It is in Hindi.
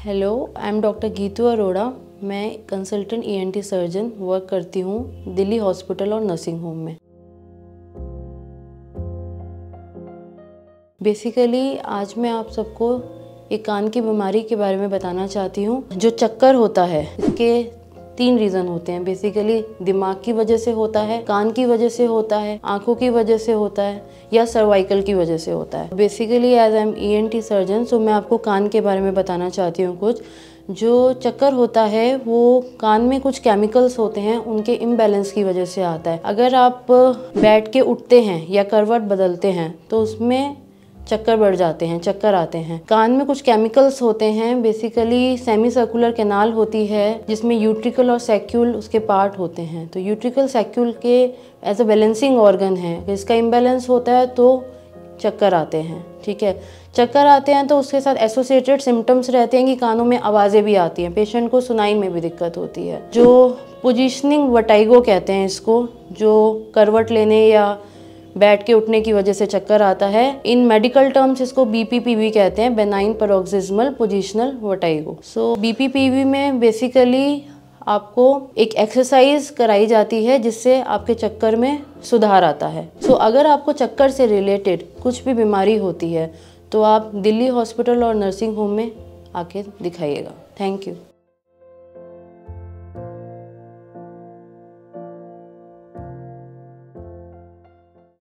Hello, I am doctor Geetu Arora. मैं कंसल्टेंट ईएनटी सर्जन वर्क करती हूँ दिल्ली हॉस्पिटल और नर्सिंग होम में। बेसिकली आज मैं आप सबको एक कान की बीमारी के बारे में बताना चाहती हूँ। जो चक्कर होता है, इसके 3 रीज़न होते हैं। बेसिकली दिमाग की वजह से होता है, कान की वजह से होता है, आंखों की वजह से होता है या सर्वाइकल की वजह से होता है। Basically as I am ENT surgeon, so मैं आपको कान के बारे में बताना चाहती हूँ कुछ। जो चक्कर होता है वो कान में कुछ केमिकल्स होते हैं, उनके इम्बैलेंस की वजह से आता है। अगर आप बैठ के उठते हैं या करवट बदलते हैं तो उसमें चक्कर बढ़ जाते हैं, चक्कर आते हैं। कान में कुछ केमिकल्स होते हैं, बेसिकली सेमी सर्कुलर कैनाल होती है जिसमें यूट्रिकल और सैक्यूल उसके पार्ट होते हैं। तो यूट्रिकल सैक्यूल के एज अ बैलेंसिंग ऑर्गन है, इसका इम्बैलेंस होता है तो चक्कर आते हैं। ठीक है, चक्कर आते हैं तो उसके साथ एसोसिएटेड सिम्टम्स रहते हैं कि कानों में आवाज़ें भी आती हैं, पेशेंट को सुनाई में भी दिक्कत होती है। जो पोजिशनिंग वर्टाइगो कहते हैं इसको, जो करवट लेने या बैठ के उठने की वजह से चक्कर आता है, इन मेडिकल टर्म्स इसको BPPV कहते हैं, बेनाइन पैरोक्सिस्मल पोजिशनल वर्टाइगो। सो BPPV में बेसिकली आपको एक एक्सरसाइज कराई जाती है जिससे आपके चक्कर में सुधार आता है। सो अगर आपको चक्कर से रिलेटेड कुछ भी बीमारी होती है तो आप दिल्ली हॉस्पिटल और नर्सिंग होम में आके दिखाइएगा। Thank you.